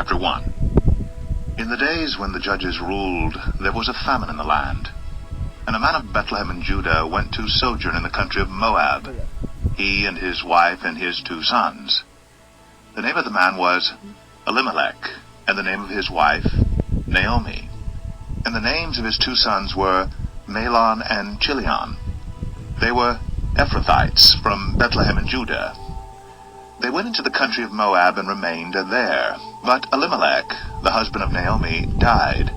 Chapter 1. In the days when the judges ruled, there was a famine in the land. And a man of Bethlehem in Judah went to sojourn in the country of Moab, he and his wife and his 2 sons. The name of the man was Elimelech, and the name of his wife Naomi. And the names of his 2 sons were Mahlon and Chilion. They were Ephrathites from Bethlehem in Judah. They went into the country of Moab and remained there. But Elimelech, the husband of Naomi, died,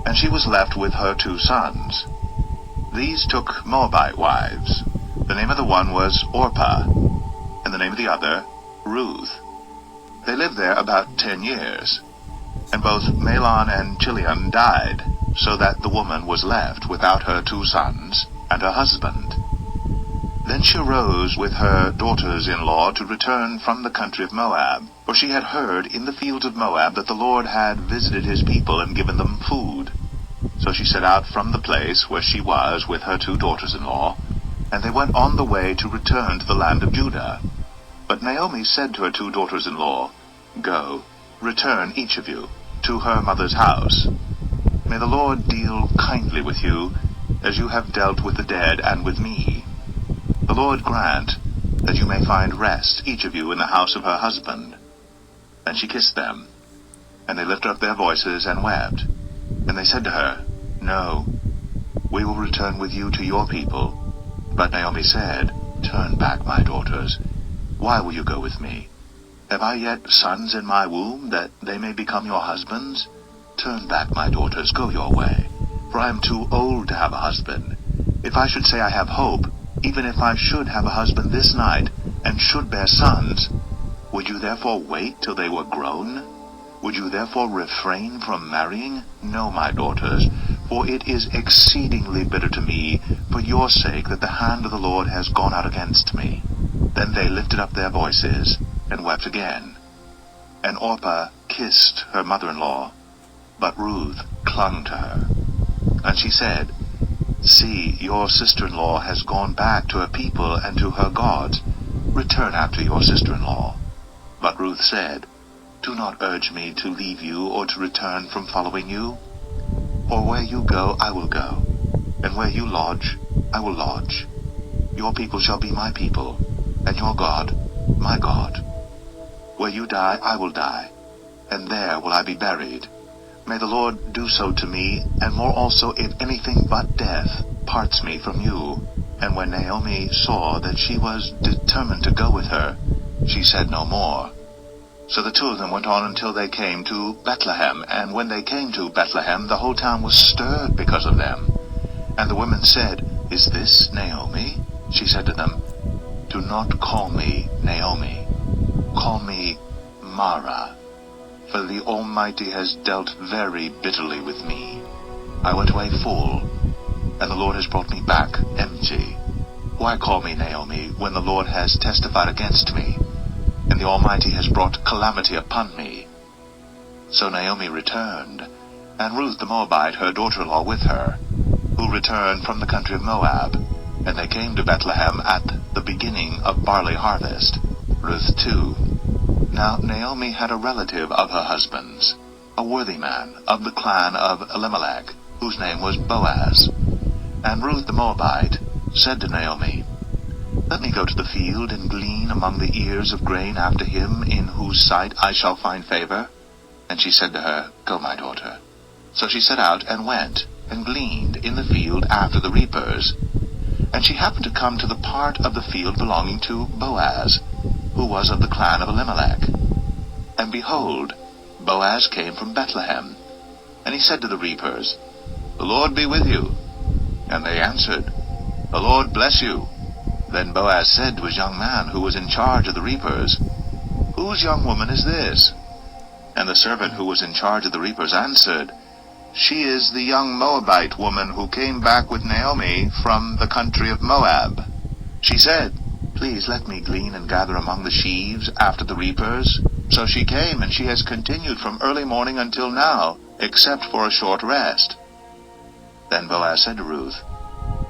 and she was left with her 2 sons. These took Moabite wives. The name of the one was Orpah, and the name of the other Ruth. They lived there about 10 years. And both Mahlon and Chilion died, so that the woman was left without her 2 sons and her husband. Then she arose with her daughters-in-law to return from the country of Moab, for she had heard in the fields of Moab that the Lord had visited his people and given them food. So she set out from the place where she was with her 2 daughters-in-law, and they went on the way to return to the land of Judah. But Naomi said to her 2 daughters-in-law, "Go, return each of you to her mother's house. May the Lord deal kindly with you, as you have dealt with the dead and with me. The Lord grant that you may find rest, each of you, in the house of her husband." Then she kissed them, and they lifted up their voices and wept. And they said to her, "No, we will return with you to your people." But Naomi said, "Turn back, my daughters. Why will you go with me? Have I yet sons in my womb, that they may become your husbands? Turn back, my daughters, go your way, for I am too old to have a husband. If I should say I have hope, even if I should have a husband this night, and should bear sons, would you therefore wait till they were grown? Would you therefore refrain from marrying? No, my daughters, for it is exceedingly bitter to me, for your sake, that the hand of the Lord has gone out against me." Then they lifted up their voices, and wept again. And Orpah kissed her mother-in-law, but Ruth clung to her. And she said, "See, your sister-in-law has gone back to her people and to her gods. Return after your sister-in-law." But Ruth said, "Do not urge me to leave you or to return from following you. For where you go, I will go, and where you lodge, I will lodge. Your people shall be my people, and your God, my God. Where you die, I will die, and there will I be buried. May the Lord do so to me, and more also, if anything but death parts me from you." And when Naomi saw that she was determined to go with her, she said no more. So the 2 of them went on until they came to Bethlehem. And when they came to Bethlehem, the whole town was stirred because of them. And the women said, "Is this Naomi?" She said to them, "Do not call me Naomi. Call me Mara. For the Almighty has dealt very bitterly with me. I went away full, and the Lord has brought me back empty. Why call me Naomi, when the Lord has testified against me, and the Almighty has brought calamity upon me?" So Naomi returned, and Ruth the Moabite, her daughter-in-law, with her, who returned from the country of Moab. And they came to Bethlehem at the beginning of barley harvest. Ruth 2. Now Naomi had a relative of her husband's, a worthy man of the clan of Elimelech, whose name was Boaz. And Ruth the Moabite said to Naomi, "Let me go to the field and glean among the ears of grain after him in whose sight I shall find favor." And she said to her, "Go, my daughter." So she set out and went, and gleaned in the field after the reapers. And she happened to come to the part of the field belonging to Boaz, who was of the clan of Elimelech. And behold, Boaz came from Bethlehem. And he said to the reapers, "The Lord be with you." And they answered, "The Lord bless you." Then Boaz said to his young man who was in charge of the reapers, "Whose young woman is this?" And the servant who was in charge of the reapers answered, "She is the young Moabite woman who came back with Naomi from the country of Moab." She said, "Please let me glean and gather among the sheaves after the reapers." So she came, and she has continued from early morning until now, except for a short rest. Then Boaz said to Ruth,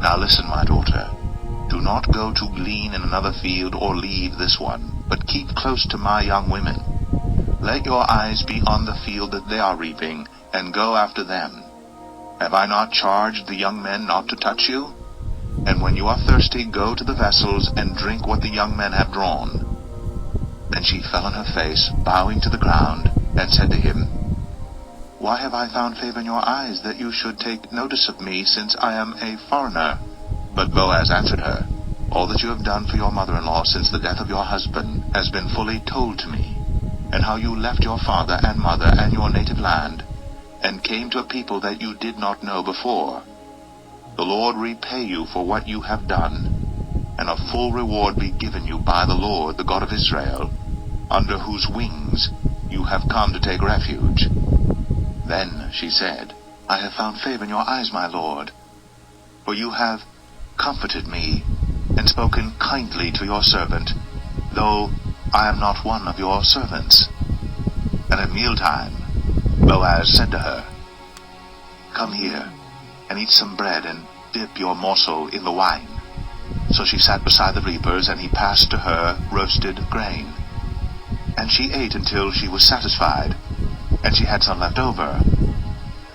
"Now listen, my daughter. Do not go to glean in another field or leave this one, but keep close to my young women. Let your eyes be on the field that they are reaping, and go after them. Have I not charged the young men not to touch you? And when you are thirsty, go to the vessels, and drink what the young men have drawn. Then she fell on her face, bowing to the ground, and said to him, Why have I found favor in your eyes, that you should take notice of me, since I am a foreigner? But Boaz answered her, All that you have done for your mother-in-law since the death of your husband has been fully told to me, and how you left your father and mother and your native land, and came to a people that you did not know before. The Lord repay you for what you have done, and a full reward be given you by the Lord, the God of Israel, under whose wings you have come to take refuge. Then she said, I have found favor in your eyes, my lord, for you have comforted me, and spoken kindly to your servant, though I am not one of your servants. And at mealtime Boaz said to her, Come here, and eat some bread, and dip your morsel in the wine. So she sat beside the reapers, and he passed to her roasted grain. And she ate until she was satisfied, and she had some left over.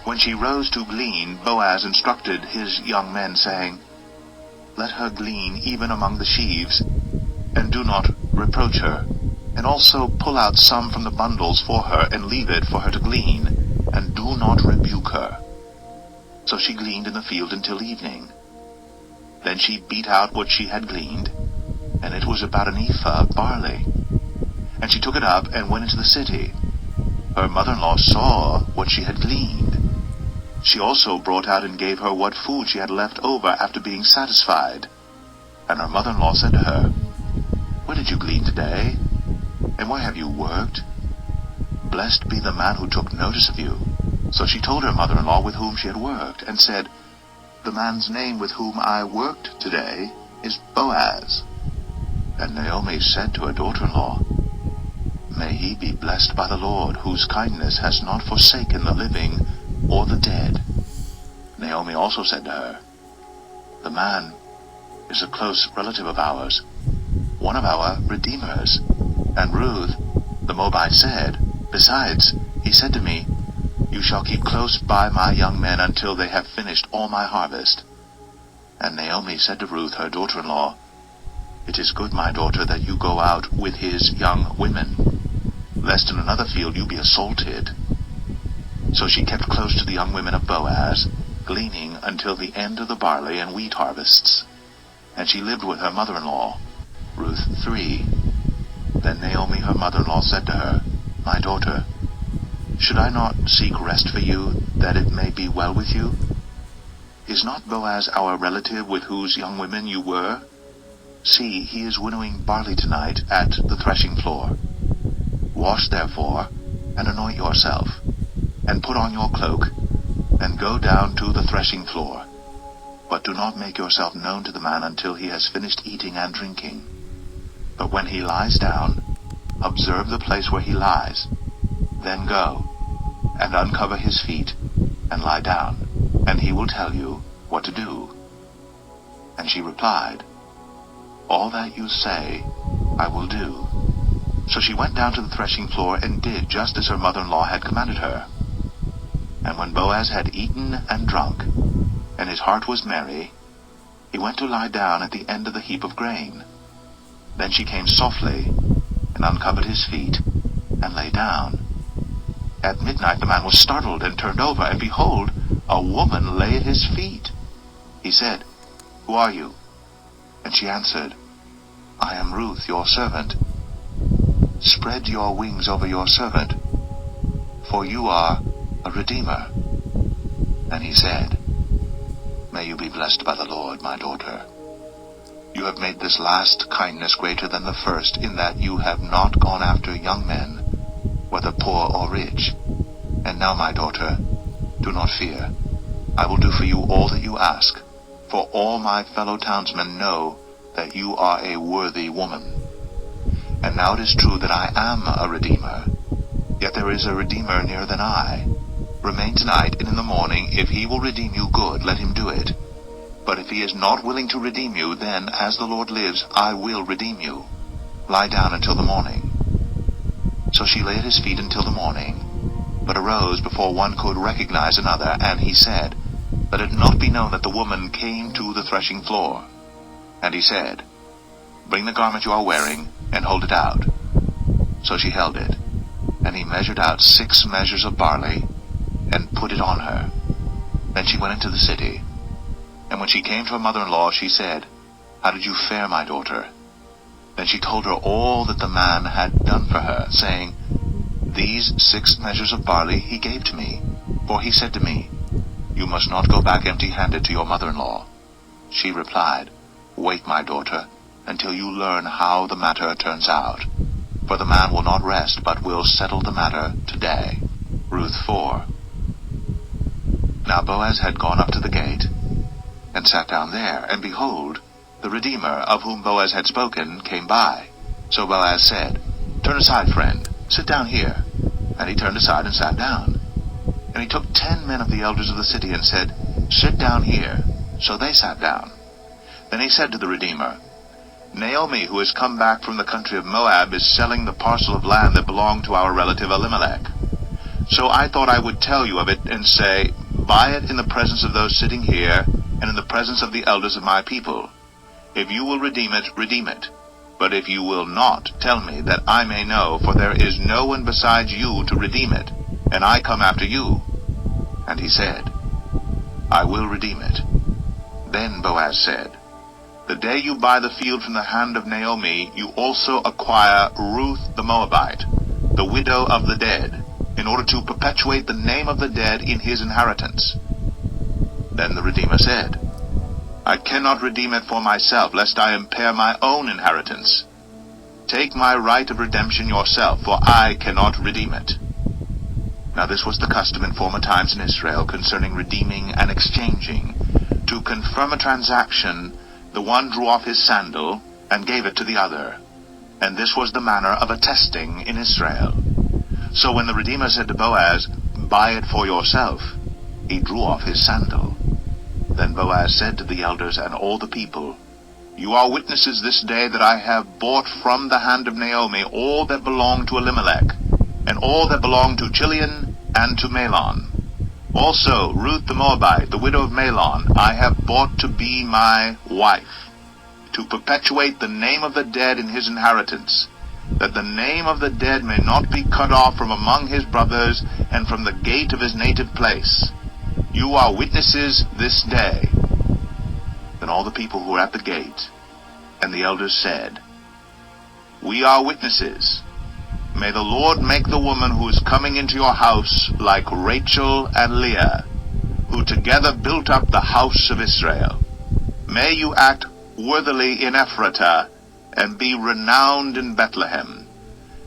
When she rose to glean, Boaz instructed his young men, saying, Let her glean even among the sheaves, and do not reproach her, and also pull out some from the bundles for her, and leave it for her to glean, and do not rebuke her. So she gleaned in the field until evening. Then she beat out what she had gleaned, and it was about an ephah of barley. And she took it up and went into the city. Her mother-in-law saw what she had gleaned. She also brought out and gave her what food she had left over after being satisfied. And her mother-in-law said to her, Where did you glean today? And where have you worked? Blessed be the man who took notice of you. So she told her mother-in-law with whom she had worked, and said, The man's name with whom I worked today is Boaz. And Naomi said to her daughter-in-law, May he be blessed by the Lord, whose kindness has not forsaken the living or the dead. Naomi also said to her, The man is a close relative of ours, one of our redeemers. And Ruth, the Moabite, said, Besides, he said to me, You shall keep close by my young men until they have finished all my harvest. And Naomi said to Ruth, her daughter-in-law, It is good, my daughter, that you go out with his young women, lest in another field you be assaulted. So she kept close to the young women of Boaz, gleaning until the end of the barley and wheat harvests. And she lived with her mother-in-law. Ruth 3. Then Naomi, her mother-in-law, said to her, My daughter, should I not seek rest for you, that it may be well with you? Is not Boaz our relative with whose young women you were? See, he is winnowing barley tonight at the threshing floor. Wash therefore, and anoint yourself, and put on your cloak, and go down to the threshing floor. But do not make yourself known to the man until he has finished eating and drinking. But when he lies down, observe the place where he lies. Then go, and uncover his feet, and lie down, and he will tell you what to do. And she replied, All that you say I will do. So she went down to the threshing floor, and did just as her mother-in-law had commanded her. And when Boaz had eaten and drunk, and his heart was merry, he went to lie down at the end of the heap of grain. Then she came softly, and uncovered his feet, and lay down. At midnight the man was startled, and turned over, and behold, a woman lay at his feet. He said, Who are you? And she answered, I am Ruth, your servant. Spread your wings over your servant, for you are a redeemer. And he said, May you be blessed by the Lord, my daughter. You have made this last kindness greater than the first, in that you have not gone after young men, whether poor or rich. And now, my daughter, do not fear. I will do for you all that you ask, for all my fellow townsmen know that you are a worthy woman. And now it is true that I am a redeemer, yet there is a redeemer nearer than I. Remain tonight, and in the morning, if he will redeem you, good, let him do it. But if he is not willing to redeem you, then, as the Lord lives, I will redeem you. Lie down until the morning. So she lay at his feet until the morning, but arose before one could recognize another, and he said, "Let it not be known that the woman came to the threshing floor." And he said, "Bring the garment you are wearing, and hold it out." So she held it, and he measured out 6 measures of barley, and put it on her. Then she went into the city. And when she came to her mother-in-law, she said, "How did you fare, my daughter?" Then she told her all that the man had done for her, saying, "These 6 measures of barley he gave to me, for he said to me, 'You must not go back empty-handed to your mother-in-law.'" She replied, "Wait, my daughter, until you learn how the matter turns out. For the man will not rest, but will settle the matter today." Ruth 4. Now Boaz had gone up to the gate, and sat down there, and behold, the Redeemer, of whom Boaz had spoken, came by. So Boaz said, "Turn aside, friend, sit down here." And he turned aside and sat down. And he took 10 men of the elders of the city, and said, "Sit down here." So they sat down. Then he said to the Redeemer, "Naomi, who has come back from the country of Moab, is selling the parcel of land that belonged to our relative Elimelech. So I thought I would tell you of it, and say, buy it in the presence of those sitting here, and in the presence of the elders of my people. If you will redeem it, redeem it. But if you will not, tell me, that I may know, for there is no one besides you to redeem it, and I come after you." And he said, "I will redeem it." Then Boaz said, "The day you buy the field from the hand of Naomi, you also acquire Ruth the Moabite, the widow of the dead, in order to perpetuate the name of the dead in his inheritance." Then the Redeemer said, "I cannot redeem it for myself, lest I impair my own inheritance. Take my right of redemption yourself, for I cannot redeem it." Now this was the custom in former times in Israel concerning redeeming and exchanging. To confirm a transaction, the one drew off his sandal and gave it to the other. And this was the manner of attesting in Israel. So when the Redeemer said to Boaz, "Buy it for yourself," he drew off his sandal. Then Boaz said to the elders and all the people, "You are witnesses this day that I have bought from the hand of Naomi all that belonged to Elimelech, and all that belonged to Chilion and to Mahlon. Also Ruth the Moabite, the widow of Mahlon, I have bought to be my wife, to perpetuate the name of the dead in his inheritance, that the name of the dead may not be cut off from among his brothers and from the gate of his native place. You are witnesses this day." Then all the people who were at the gate and the elders said, "We are witnesses. May the Lord make the woman who is coming into your house like Rachel and Leah, who together built up the house of Israel. May you act worthily in Ephratah, and be renowned in Bethlehem.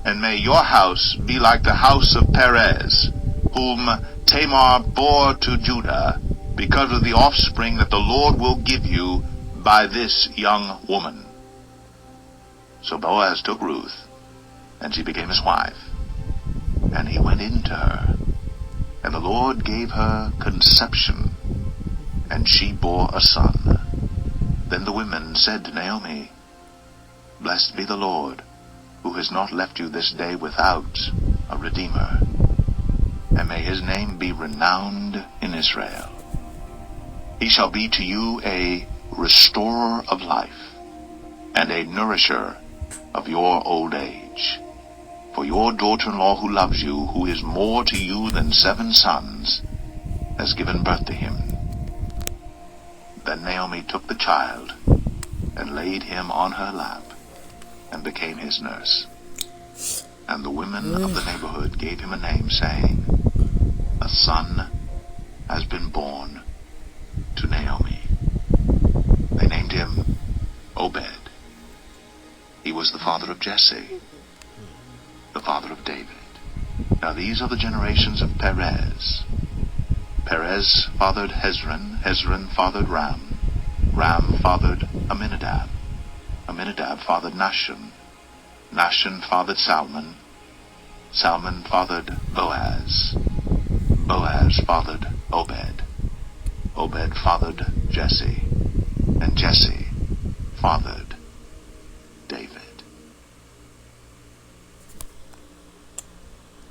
And may your house be like the house of Perez, whom Tamar bore to Judah, because of the offspring that the Lord will give you by this young woman." So Boaz took Ruth, and she became his wife, and he went in to her. And the Lord gave her conception, and she bore a son. Then the women said to Naomi, "Blessed be the Lord, who has not left you this day without a redeemer. And may his name be renowned in Israel. He shall be to you a restorer of life, and a nourisher of your old age. For your daughter-in-law who loves you, who is more to you than 7 sons, has given birth to him." Then Naomi took the child, and laid him on her lap, and became his nurse. And the women of the neighborhood gave him a name, saying, "A son has been born to Naomi." They named him Obed. He was the father of Jesse, the father of David. Now these are the generations of Perez. Perez fathered Hezron. Hezron fathered Ram. Ram fathered Aminadab. Aminadab fathered Nahshon. Nahshon fathered Salmon. Salmon fathered Boaz. Boaz fathered Obed. Obed fathered Jesse. And Jesse fathered